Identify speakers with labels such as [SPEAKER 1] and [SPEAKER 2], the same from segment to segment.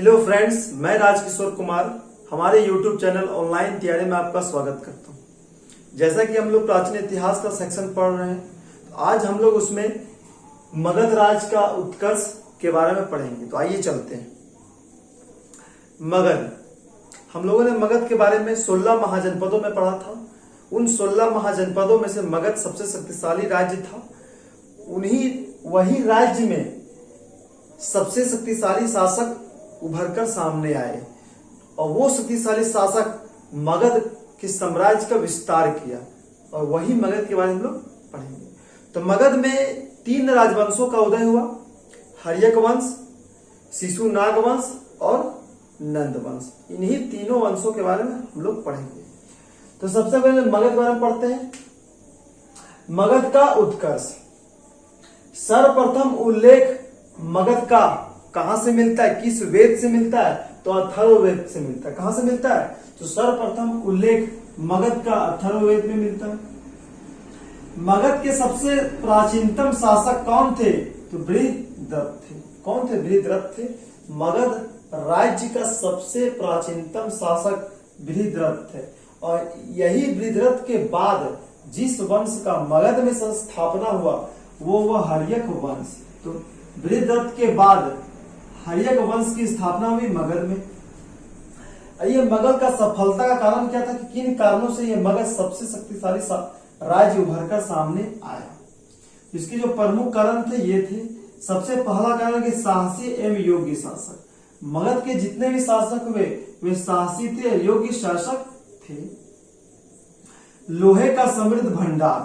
[SPEAKER 1] Hello friends, मैं राजकिशोर कुमार हमारे YouTube channel online तैयारी में आपका स्वागत करता हूं। जैसा कि हम लोग प्राचीन इतिहास का सेक्शन पढ़ रहे हैं, तो आज हम लोग उसमें मगध राज का उत्कर्ष के बारे में पढ़ेंगे। तो आइए चलते हैं। मगध, हम लोगों ने मगध के बारे में 16 महाजनपदों में पढ़ा था। उन 16 महाजनपदों में से मगध सबसे शक्तिशाली राज्य था। वही राज्य में सबसे शक्तिशाली शासक उभरकर सामने आए और वो शक्तिशाली शासक मगध के साम्राज्य का विस्तार किया, और वही मगध के बारे में हम लोग पढ़ेंगे। तो मगध में 3 राजवंशों का उदय हुआ: हर्यक वंश, शिशुनाग वंश और नंद वंश। इन्हीं तीनों वंशों के बारे में हम लोग पढ़ेंगे। तो सबसे पहले मगध के बारे में पढ़ते हैं। मगध का उत्कर्ष। सर्वप्रथम उल्लेख मगध का कहां से मिलता है, किस वेद से मिलता है? तो अथर्ववेद से मिलता है। कहां से मिलता है? तो सर्वप्रथम उल्लेख मगध का अथर्ववेद में मिलता है। मगध के सबसे प्राचीनतम शासक कौन थे? तो बृहद्रथ थे। कौन थे? बृहद्रथ थे। मगध राज्य का सबसे प्राचीनतम शासक बृहद्रथ थे, और यही बृहद्रथ के बाद जिस वंश का मगध में संस्थापना हुआ वो हर्यक वंश। तो बृहद्रथ के बाद हर्यक वंश की स्थापना हुई मगध में। ये मगध का सफलता का कारण क्या था कि किन कारणों से ये मगध सबसे शक्तिशाली राज्य उभरकर सामने आया? इसके जो प्रमुख कारण थे ये थे। सबसे पहला कारण कि साहसी एवं योग्य शासक। मगध के जितने भी शासक हुए वे साहसी थे, योग्य शासक थे। लोहे का समृद्ध भंडार।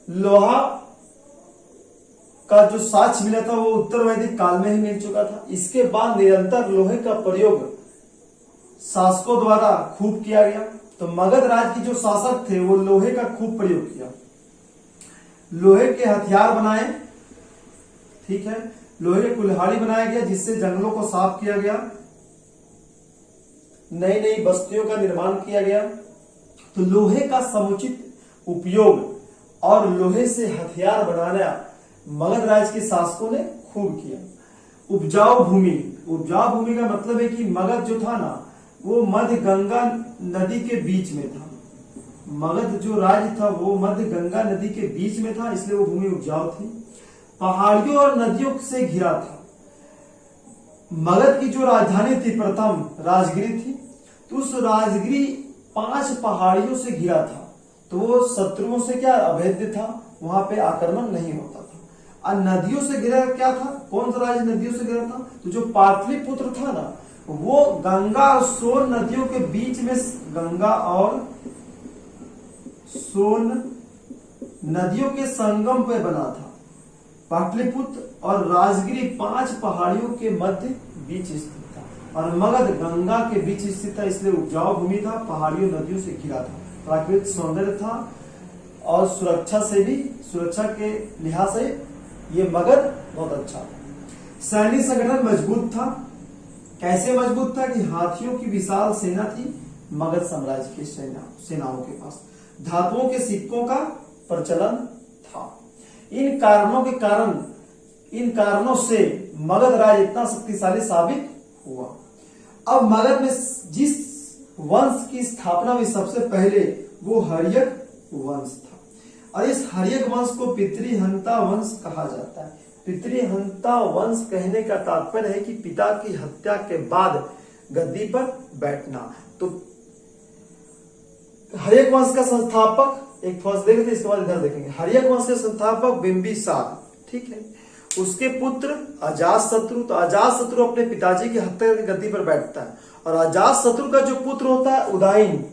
[SPEAKER 1] लोहा का जो साक्ष्य मिला था वो उत्तर वैदिक काल में ही मिल चुका था। इसके बाद निरंतर लोहे का प्रयोग शासकों द्वारा खूब किया गया। तो मगध राज्य के जो शासक थे वो लोहे का खूब प्रयोग किया। लोहे के हथियार बनाए, ठीक है, लोहे के कुल्हाड़ी बनाया गया जिससे जंगलों को साफ किया गया। नई नई बस्तियों का निर्माण किया गया। तो लोहे का समुचित उपयोग और लोहे से हथियार बनाना मगध राज्य के शासकों ने खूब किया। उपजाऊ भूमि। उपजाऊ भूमि का मतलब है कि मगध जो था ना वो मध्य गंगा नदी के बीच में था। मगध जो राज्य था वो मध्य गंगा नदी के बीच में था, इसलिए वो भूमि उपजाऊ थी। पहाड़ियों और नदियों से घिरा था। मगध की जो राजधानी थी प्रथम राजगिरी थी, तो उस राजगिरी 5 पहाड़ियों से घिरा था। तो वो शत्रुओं से क्या अभेद्य था, वहां पे आक्रमण नहीं होता था। और नदियों से घिरा क्या था? कौन सा राज्य नदियों से घिरा था? तो जो पाटलिपुत्र था ना वो गंगा और सोन नदियों के बीच में, गंगा और सोन नदियों के संगम पे बना था। पाटलिपुत्र और राजगिरी 5 पहाड़ियों के मध्य बीच स्थित था, और मगध गंगा के बीच स्थित था, इसलिए उपजाऊ भूमि था, पहाड़ियों नदियों से घिरा था, प्राकृतिक सौंदर्य था, और सुरक्षा के लिहाज से ये मगध बहुत अच्छा था। सैनिक संगठन मजबूत था। कैसे मजबूत था कि हाथियों की विशाल सेना थी मगध साम्राज्य की सेनाओं के पास। धातुओं के सिक्कों का प्रचलन था। इन कारणों से मगध राज्य इतना शक्तिशाली साबित हुआ। अब मगध में जिस वंश की स्थापना हुई सबसे पहले वो हर्यक वंश था, और इस हर्यक वंश को पितृहंता वंश कहा जाता है। पितृहंता वंश कहने का तात्पर्य है कि पिता की हत्या के बाद गद्दी पर बैठना। तो हर्यक वंश का संस्थापक एक फर्स्ट देख लेते, इसके बाद इधर देखेंगे। हर्यक वंश के संस्थापक बिंबिसार, ठीक है, उसके पुत्र अजातशत्रु। तो अजातशत्रु अपने पिताजी की हत्या करके गद्दी पर बैठता है, और अजातशत्रु का जो पुत्र होता है उदयन,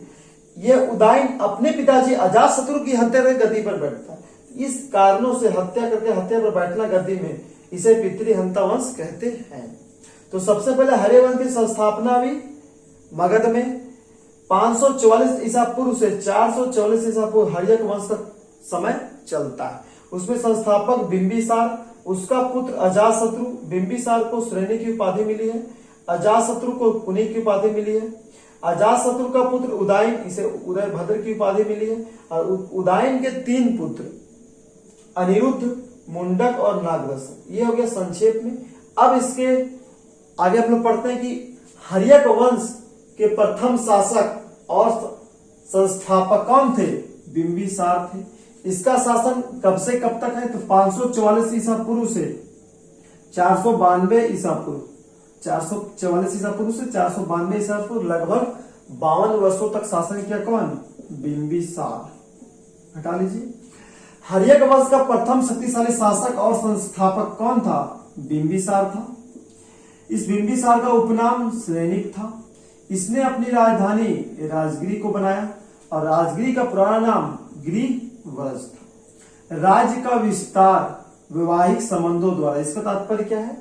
[SPEAKER 1] ये उदयन अपने पिताजी अजातशत्रु की हत्या करके गद्दी पर बैठता है। इस कारणों से हत्या पर बैठना गद्दी में, इसे पितृहंता वंश कहते हैं। तो सबसे पहले हर्यक वंश की संस्थापना हुई मगध में 544 ईसा पूर्व से 444 ईसा पूर्व हर्यक वंश का समय चलता है। उसमें संस्थापक बिंबिसार, उसका पुत्र अजातशत्रु। बिंबिसार को श्रेणी की उपाधि मिली है, अजातशत्रु को कुनी की उपाधि मिली है। अजातशत्रु का पुत्र उदयन, इसे उदयभद्र की उपाधि मिली है। और उदयन के 3 पुत्र अनिरुद्ध, मुंडक और नागरस। ये हो गया संक्षेप में। अब इसके आगे हम लोग पढ़ते हैं कि हर्यक वंश के प्रथम शासक और संस्थापक कौन थे? बिंबिसार थे। इसका शासन कब से कब तक है? तो 544 ईसा पूर्व से 492 ईसा पूर्व, 444 ईसा पूर्व से 492 ईसा पूर्व, लगभग 52 वर्षों तक शासन किया कौन? बिंबिसार। हटा लीजिए। हर्यक वंश का प्रथम शक्तिशाली शासक और संस्थापक कौन था? बिंबिसार था। इस बिंबिसार का उपनाम सैनिक था। इसने अपनी राजधानी राजगिरी को बनाया और राजगिरी का पुराना नाम गिरिव्रज था। राज्य का विस्तार वैवाहिक संबंधों द्वारा। इसका तात्पर्य क्या है?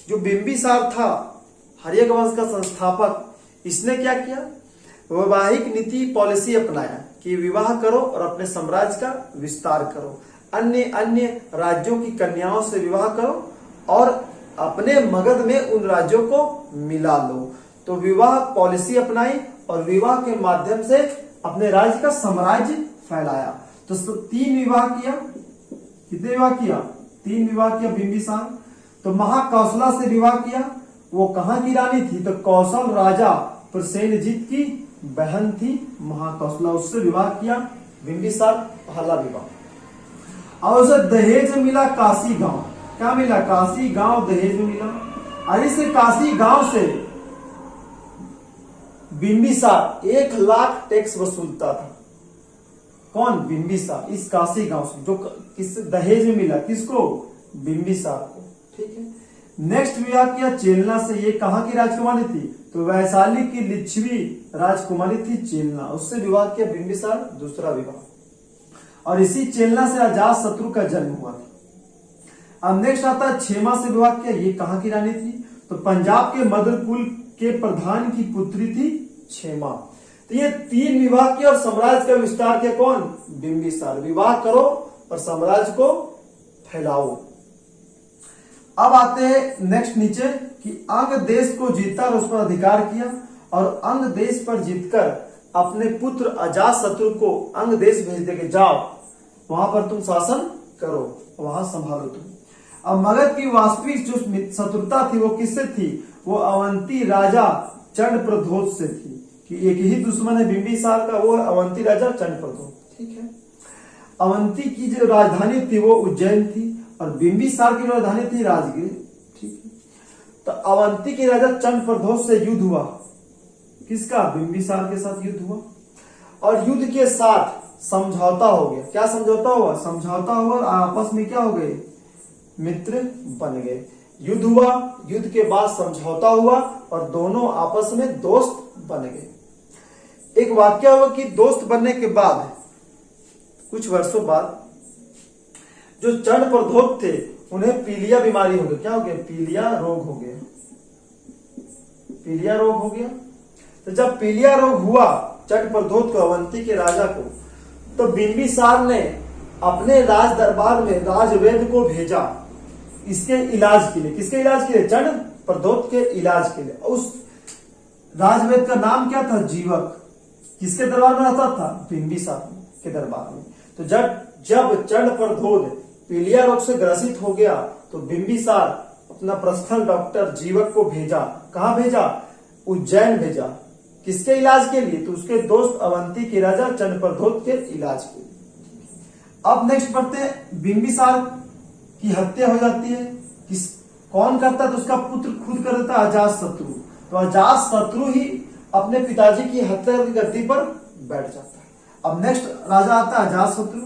[SPEAKER 1] जो बिंबिसार था, हर्यक वंश का संस्थापक, इसने क्या किया? वैवाहिक नीति पॉलिसी अपनाया कि विवाह करो और अपने साम्राज्य का विस्तार करो, अन्य अन्य राज्यों की कन्याओं से विवाह करो और अपने मगध में उन राज्यों को मिला लो। तो विवाह पॉलिसी अपनाई और विवाह के माध्यम से अपने राज्य का साम्राज्य फैलाया। तो 3 विवाह किया। कितने विवाह किया? 3 विवाह किया बिंबिसार। तो महाकौशला से विवाह किया। वो कहाँ की रानी थी? तो कौशल राजा प्रसेनजीत की बहन थी महाकौशला, उससे विवाह किया बिंबिसार, पहला विवाह। और उसे दहेज में मिला काशी गांव। क्या मिला? काशी गांव दहेज में मिला। और इस काशी गांव से बिंबिसार 1 लाख टैक्स वसूलता था। कौन? बिंबिसार। इस काशी गांव से, जो किस दहेज में मिला, किसको? बिंबिसार को। ठीक है। नेक्स्ट विवाह किया चेलना से। ये कहाँ की राजकुमारी थी? तो वैशाली की लिच्छवी राजकुमारी थी चेलना, उससे विवाह किया बिंबिसार, दूसरा विवाह। और इसी चेलना से अजात शत्रु का जन्म हुआ था। अब नेक्स्ट आता है क्षेमा से विवाह किया। ये कहाँ की रानी थी? तो पंजाब के मदर कुल के प्रधान की पुत्री थी क्षेमा। तो ये 3 विवाह किया और साम्राज्य का विस्तार किया कौन? बिंबिसार। विवाह करो और साम्राज्य को फैलाओ। अब आते हैं नेक्स्ट नीचे कि अंग देश को जीता और उस पर अधिकार किया और अंग देश पर जीतकर अपने पुत्र अजातशत्रु को अंग देश भेज दे के जाओ, वहां पर तुम शासन करो, वहां संभालो तुम। अब मगध की वास्तविक जो शत्रुता थी वो किससे थी? वो अवंती राजा चंडप्रद्योत से थी। कि एक ही दुश्मन है बिंबिसार का, वो अवंती राजा चंडप्रद्योत। ठीक है। अवंती की जो राजधानी थी वो उज्जैन थी और बिंबिसार की राजधानी थी राजगिर। ठीक है। तो अवंती के राजा चंडप्रद्योत से युद्ध हुआ। किसका? बिंबिसार के साथ युद्ध हुआ और युद्ध के साथ समझौता हो गया। क्या समझौता हुआ? समझौता हुआ और आपस में क्या हो गए? मित्र बन गए। युद्ध हुआ, युद्ध के बाद समझौता हुआ और दोनों आपस में दोस्त बन गए। एक वाक्य हुआ कि दोस्त बनने के बाद कुछ वर्षों बाद जो चंडप्रद्योत थे उन्हें पीलिया बीमारी हो गई। क्या हो गया? पीलिया रोग हो गया। पीलिया रोग हो गया। तो जब पीलिया रोग हुआ चंडप्रद्योत को, अवंती के राजा को, तो बिंबिसार ने अपने राज दरबार में राजवैद्य को भेजा इसके इलाज के लिए। किसके इलाज के लिए? चंडप्रद्योत के इलाज के लिए। उस राजवैद्य का नाम क्या था? जीवक। किसके दरबार में रहता था? बिंबिसार के दरबार में। तो जब चंडप्रद्योत पीलिया रोग से ग्रसित हो गया तो बिंबिसार अपना पर्सनल डॉक्टर जीवक को भेजा। कहां भेजा? उज्जैन भेजा। किसके इलाज के लिए? तो उसके दोस्त अवंती के राजा चंडप्रद्योत के इलाज के लिए। अब नेक्स्ट पढ़ते हैं। बिंबिसार की हत्या हो जाती है। कौन करता है? तो उसका पुत्र खुद कर देता है, अजातशत्रु। तो अजातशत्रु ही अपने पिताजी की हत्या की गद्दी पर बैठ जाता है। अब नेक्स्ट राजा आता है अजातशत्रु।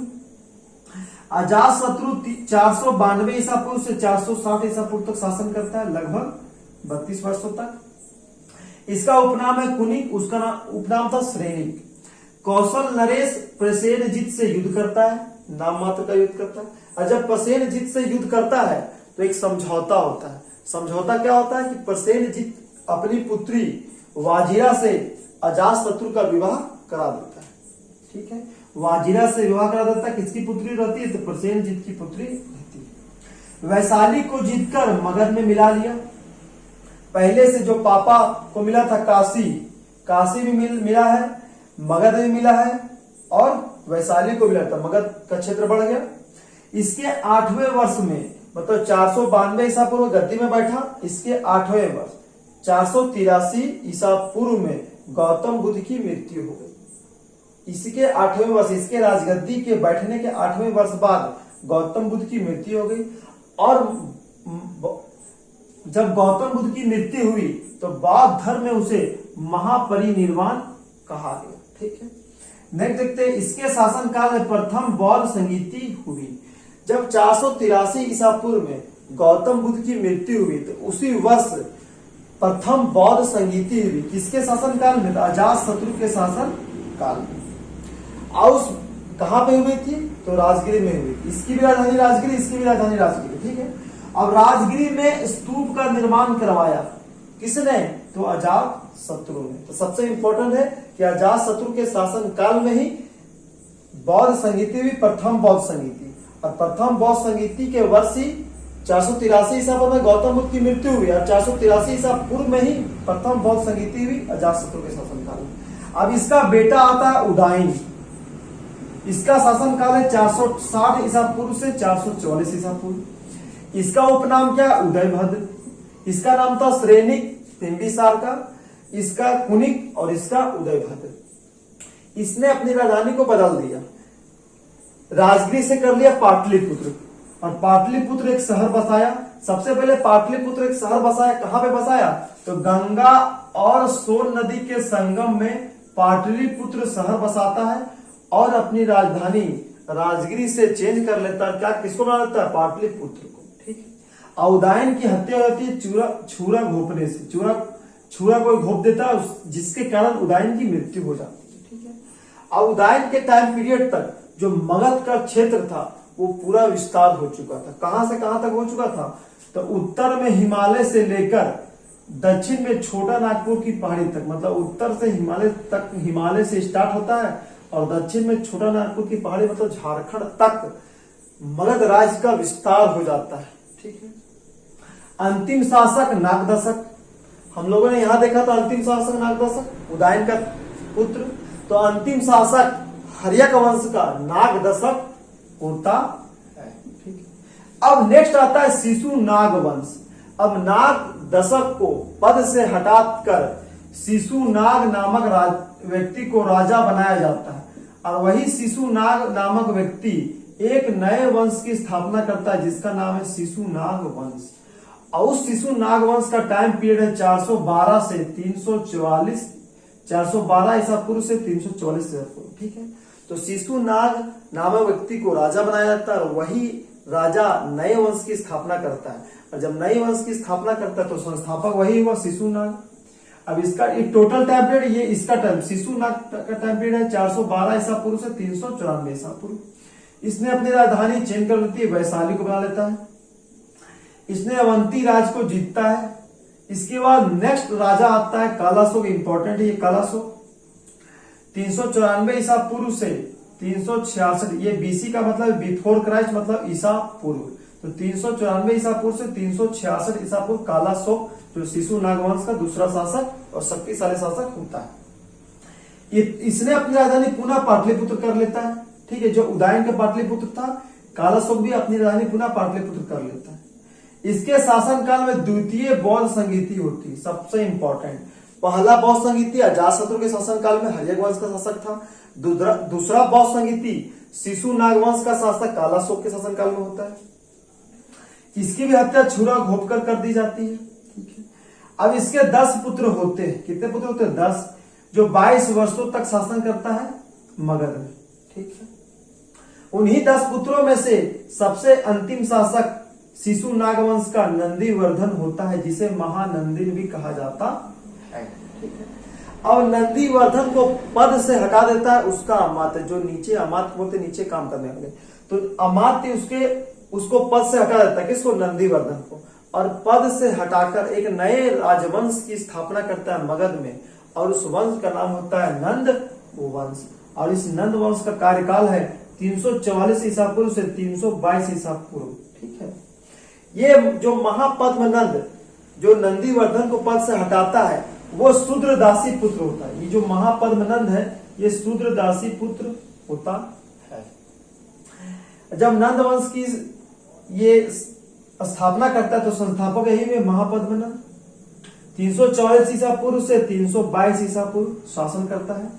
[SPEAKER 1] अजातशत्रु 492 ईसा पूर्व से 460 ईसा पूर्व तक शासन करता है, लगभग 32 वर्षों तक। इसका उपनाम है कुनिक, उसका उपनाम था श्रेणिक। कौशल नरेश प्रसेनजीत से युद्ध करता है, नाम मात्र का युद्ध करता है। और जब प्रसेनजीत से युद्ध करता है तो एक समझौता होता है। समझौता क्या होता है कि प्रसेनजीत अपनी पुत्री वाजिरा से अजातशत्रु का विवाह करा देता है। ठीक है। वाजिरा से विवाह करा देता है। किसकी पुत्री रहती है? तो प्रसेनजीत की पुत्री रहती है। वैशाली को जीतकर मगध में मिला लिया। पहले से जो पापा को मिला था काशी भी मिला है, मगध में मिला है और वैशाली को मिला था। मगध का क्षेत्र बढ़ गया। इसके 8वें वर्ष में, मतलब 492 ईसा पूर्व गद्दी में बैठा। इसके 8वें वर्ष 483 ईसा पूर्व में गौतम बुद्ध की मृत्यु हो गई। इसके 8वें वर्ष, इसके राजगद्दी के बैठने के 8वें वर्ष बाद गौतम बुद्ध की मृत्यु हो गई। और जब गौतम बुद्ध की मृत्यु हुई तो बौद्ध धर्म में उसे महापरिनिर्वाण कहा गया। ठीक है, नेक्स्ट देखते हैं, इसके शासन काल में प्रथम बौद्ध संगीति हुई। जब 483 ईसा पूर्व में गौतम बुद्ध की मृत्यु हुई तो उसी वर्ष प्रथम बौद्ध संगीति हुई। किसके शासन काल में? अजात शत्रु के शासन काल में। और कहां पे हुई थी? तो राजगिरी में हुई। इसकी भी राजधानी राजगिरी, इसकी भी राजधानी राजगिरी। ठीक है, अब राजगिरी में स्तूप का निर्माण करवाया किसने? तो अजात शत्रु ने। तो सबसे इंपॉर्टेंट है कि अजात शत्रु के शासन काल में ही बौद्ध संगीति भी, प्रथम बौद्ध संगीति। और प्रथम बौद्ध संगीति के वर्ष ही 483 ईसा पूर्व में गौतम बुद्ध की मृत्यु हुई और 483 ईसा पूर्व में ही प्रथम बौद्ध संगीति हुई अजात शत्रु के शासन काल में। अब इसका बेटा आता है उदाइन। इसका शासन काल है 460 ईसा पूर्व से 444 ईसा पूर्व। इसका उपनाम क्या? उदयभद्र। इसका नाम था श्रेनिक बिंबिसार का, इसका कुनिक और इसका उदयभद्र। इसने अपनी राजधानी को बदल दिया, राजगिरी से कर लिया पाटलिपुत्र, और पाटलिपुत्र एक शहर बसाया। सबसे पहले पाटलिपुत्र एक शहर बसाया। कहां पे बसाया? तो गंगा और सोन नदी के संगम में पाटलिपुत्र शहर बसाता है और अपनी राजधानी राजगिरी से चेंज कर लेता है। क्या? किसको बना लेता है? पाटलिपुत्र को। ठीक है, उदयन की हत्या होती है छुरा घोपने से। छुरा कोई घोप देता है जिसके कारण उदयन की मृत्यु हो जाती है। ठीक है, और उदयन के टाइम पीरियड तक जो मगध का क्षेत्र था वो पूरा विस्तार हो चुका था। कहां से कहां तक हो चुका था? तो उत्तर में हिमालय से लेकर दक्षिण में छोटा नागपुर की पहाड़ी तक, मतलब उत्तर से हिमालय तक, हिमालय से स्टार्ट होता है और दक्षिण में छोटा नागपुर की पहाड़ी मतलब झारखंड तक मगध राज्य का विस्तार हो जाता है। ठीक है, अंतिम शासक नागदशक। हम लोगों ने यहां देखा था अंतिम शासक नागदशक, उदयन का पुत्र। तो अंतिम शासक हर्यक वंश का नागदशक होता है। ठीक है, अब नेक्स्ट आता है शिशु नाग वंश। अब नाग दशक को पद से हटाकर शिशु नाग नामक व्यक्ति को राजा बनाया जाता है और वही शिशु नाग नामक व्यक्ति एक नए वंश की स्थापना करता है जिसका नाम है शिशु नाग वंश। और उस शिशु नाग वंश का टाइम पीरियड है 412 से 344, 412 ईसा पूर्व से 344 ईसा पूर्व। ठीक है, तो शिशु नाग नामक व्यक्ति को राजा बनाया जाता है और वही राजा नए वंश की स्थापना करता है। और जब नए वंश की स्थापना करता है तो संस्थापक वही हुआ शिशु नाग। अब इसका एक टोटल टाइम पीरियड, ये इसका टाइम शिशु नाग का टाइम पीरियड है 412 ईसा पूर्व से 394 ईसा पूर्व। इसने अपनी राजधानी चेंज कर लेती है, वैशाली को बना लेता है। इसने अवंती राज को जीतता है। इसके बाद नेक्स्ट राजा आता है कालाशोक। इंपॉर्टेंट है ये कालाशोक। 394 ईसा पूर्व से 366, ये बीसी का मतलब बिफोर क्राइस्ट मतलब ईसा पूर्व। तो 394 ईसा पूर्व से 366 ईसा पूर्व कालाशोक जो शिशु नागवंश का दूसरा शासक और शक्तिशाली शासक होता है। इसने अपनी राजधानी पुनः पाटलिपुत्र कर लेता है। ठीक है, जो उदयन का पाटलिपुत्र था, कालाशोक भी अपनी राजधानी पुनः पाटलिपुत्र कर लेता है। इसके शासन काल में द्वितीय बौद्ध संगीति होती है। सबसे इंपॉर्टेंट, पहला बौद्ध संगीति अजातशत्रु के शासन काल में हर्यक वंश का शासक था। दूसरा बौद्ध संगीति शिशु नागवंश का शासक कालाशोक के शासन काल में होता है। इसकी भी हत्या छुरा घोपकर कर दी जाती है। ठीक है, अब इसके 10 पुत्र होते हैं। कितने पुत्र होते हैं? 10, जो 22 वर्षों तक शासन करता है मगध में। ठीक है, उन्हीं 10 पुत्रों में से सबसे अंतिम शासक शिशु नागवंश का नंदीवर्धन होता है जिसे महानंदिन भी कहा जाता है। ठीक है, और नंदीवर्धन को पद से हटा देता है उसका अमात्य, जो नीचे अमात्य बोलते नीचे काम करने वाले, तो अमात्य उसको पद से हटा देता है। किसको? नंदीवर्धन को। और पद से हटाकर एक नए राजवंश की स्थापना करता है मगध में और उस वंश का नाम होता है नंद वंश। और इस नंद वंश का कार्यकाल है 344 ईसा पूर्व से 322 ईसा पूर्व। ठीक है, ये जो महापद्म नंद जो नंदीवर्धन को पद से हटाता है वो शूद्रदासी पुत्र होता है। ये जो महापद्म नंद है ये शूद्रदासी पुत्र होता है। जब नंद वंश की ये स्थापना करता है तो संस्थापक यही हुए महापद्म नंद। 324 ईसा पूर्व से 322 ईसा पूर्व शासन करता है।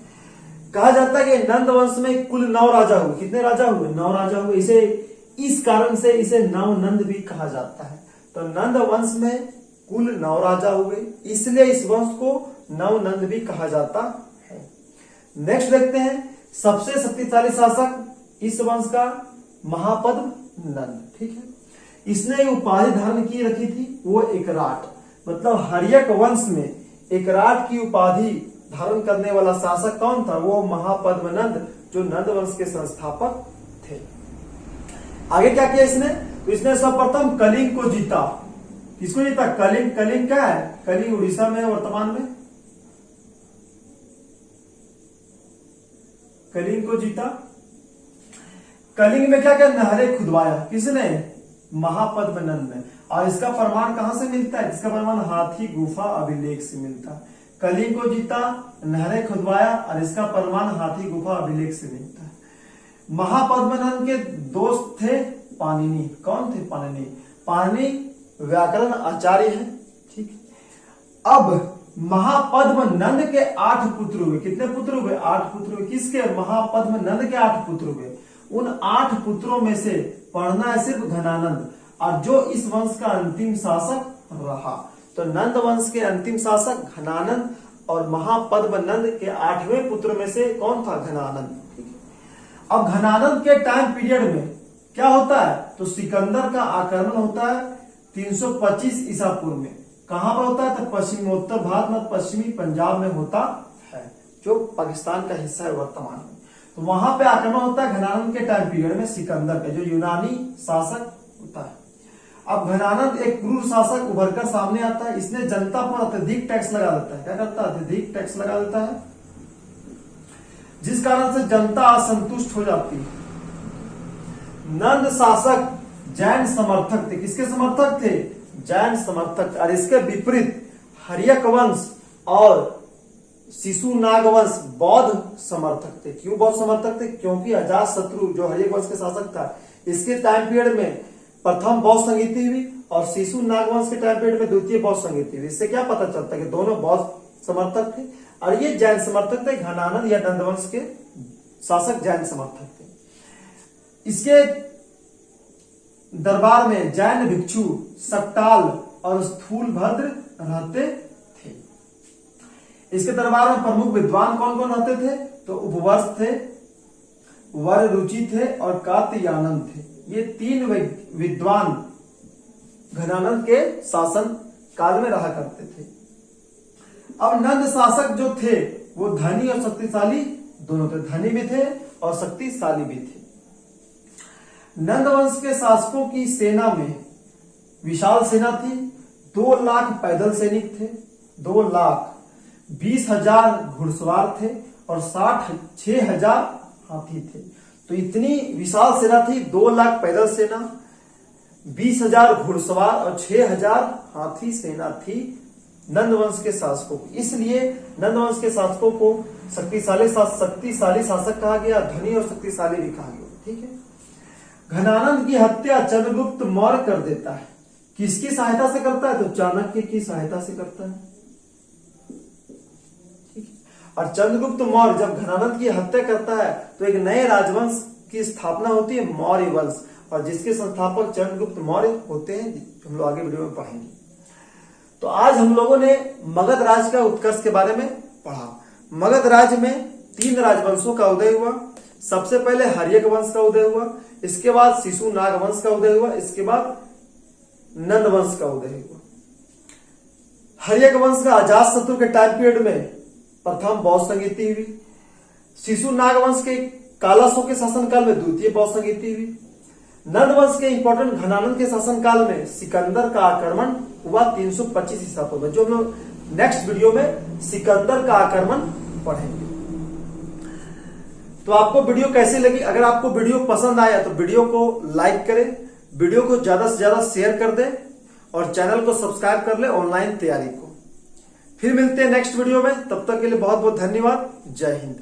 [SPEAKER 1] कहा जाता है कि नंद वंश में कुल 9 राजा हुए। कितने राजा हुए? 9 राजा हुए। इसे इस कारण से इसे नवनंद भी कहा जाता है। तो नंद वंश में कुल 9 राजा हुए, इसलिए इस वंश को नवनंद भी कहा जाता है। नेक्स्ट देखते हैं, सबसे शक्तिशाली शासक इस वंश का महापद्म नंद। ठीक है, इसने उपाधि धारण की रखी थी, वो एकराट, मतलब हर्यक वंश में एकराट की उपाधि धारण करने वाला शासक कौन था? वो महापद्म नंद, जो नंद वंश के संस्थापक थे। आगे क्या किया इसने? तो इसने सर्वप्रथम कलिंग को जीता। किसको जीता? कलिंग। कलिंग क्या है? कलिंग उड़ीसा में है वर्तमान में। कलिंग को जीता। कलिंग में क्या क्या नहरें खुदवाया? किसने? महापद्म नंद ने। और इसका प्रमाण कहां से मिलता है? इसका प्रमाण हाथी गुफा अभिलेख से मिलता है। कलिंग को जीता, नहरें खुदवाया, और इसका प्रमाण हाथी गुफा अभिलेख से मिलता है। महापद्म नंद के दोस्त थे पाणिनि। कौन थे? पाणिनि। पाणिनि व्याकरण आचार्य है। ठीक। अब महापद्म नंद के 8 पुत्र हुए। कितने पुत्र हुए? 8 पुत्र हुए। किसके? महापद्म नंद के 8 पुत्र हुए। उन 8 पुत्रों में से पढ़ना है सिर्फ घनानंद, और जो इस वंश का अंतिम शासक रहा। तो नंद वंश के अंतिम शासक घनानंद, और महापद्म नंद के 8वें पुत्र में से कौन था? घनानंद। ठीक है। अब घनानंद के टाइम पीरियड में क्या होता है? तो सिकंदर का आक्रमण होता है 325 ईसा पूर्व में। कहां पर होता है? तो पश्चिमोत्तर भारत में, पश्चिमी पंजाब में होता है, जो पाकिस्तान का हिस्सा है वर्तमान में। तो वहां पे आक्रमण होता है घनानंद के टाइम पीरियड में, सिकंदर का, जो यूनानी शासक होता है। अब घनानंद एक क्रूर शासक उभरकर सामने आता है। इसने जनता पर अत्यधिक टैक्स लगा देता है। क्या करता है? अत्यधिक टैक्स लगा देता है, जिस कारण से जनता असंतुष्ट हो जाती है। नंद शासक जैन समर्थक थे। किसके समर्थक थे? जैन समर्थक। और इसके विपरीत हर्यक वंश और शिशु नाग वंश बौद्ध समर्थक थे। क्यों बौद्ध समर्थक थे? क्योंकि अजातशत्रु जो हर्यक वंश के शासक था, इसके टाइम पीरियड में प्रथम बौद्ध संगीति हुई, और शिशु नाग वंश के टाइम पीरियड में द्वितीय बौद्ध संगीति हुई। इससे क्या पता चलता है कि दोनों बौद्ध समर्थक थे, और ये जैन समर्थक थे। घनानंद या नंद वंश के शासक जैन समर्थक थे। इसके दरबार में जैन भिक्षु, सक्टाल और स्थूलभद्र रहते थे। इसके दरबार में प्रमुख विद्वान कौन कौन रहते थे? तो उपवर्ष थे, वररुचि थे, और कात्यायन थे। ये 3 विद्वान घनानंद के शासन काल में रहा करते थे। अब नंद शासक जो थे वो धनी और शक्तिशाली दोनों थे। धनी भी थे और शक्तिशाली भी थे। नंद वंश के शासकों की सेना में विशाल सेना थी। 2 लाख पैदल सैनिक थे, 2,20,000 घुड़सवार थे, और 6,000 हाथी थे। तो इतनी विशाल सेना थी, 2 लाख पैदल सेना, 20,000 घुड़सवार और 6,000 हाथी सेना थी नंद वंश के शासकों को। इसलिए नंद वंश के शासकों को शक्तिशाली शासक कहा गया, धनी और शक्तिशाली भी कहा गया। ठीक है। घनानंद की हत्या चंद्रगुप्त मौर्य कर देता है। किसकी सहायता से करता है? तो चाणक्य की सहायता से करता है। ठीक है। और चंद्रगुप्त मौर्य जब घनानंद की हत्या करता है तो एक नए राजवंश की स्थापना होती है, मौर्य वंश, और जिसके संस्थापक चंद्रगुप्त मौर्य होते हैं, हम लोग आगे वीडियो में पढ़ेंगे। तो आज हम लोगों ने मगध राज का उत्कर्ष के बारे में पढ़ा। मगध राज में 3 राजवंशों का उदय हुआ। सबसे पहले हर्यक वंश का उदय हुआ, इसके बाद शिशु नाग वंश का उदय हुआ, इसके बाद नंद वंश का उदय हुआ। हर्यक वंश का अजातशत्रु के टाइम पीरियड में प्रथम बौद्ध संगीति हुई। शिशु नाग वंश के कालाशों के शासनकाल में द्वितीय बौद्ध संगीति हुई। नंद वंश के इंपॉर्टेंट घनानंद के शासनकाल में सिकंदर का आक्रमण हुआ 325 ईसा पूर्व में, जो हम लोग नेक्स्ट वीडियो में सिकंदर का आक्रमण पढ़ेंगे। तो आपको वीडियो कैसी लगी? अगर आपको वीडियो पसंद आया तो वीडियो को लाइक करें, वीडियो को ज्यादा से ज्यादा शेयर कर दें, और चैनल को सब्सक्राइब कर ले ऑनलाइन तैयारी को। फिर मिलते हैं नेक्स्ट वीडियो में, तब तक के लिए बहुत बहुत धन्यवाद। जय हिंद।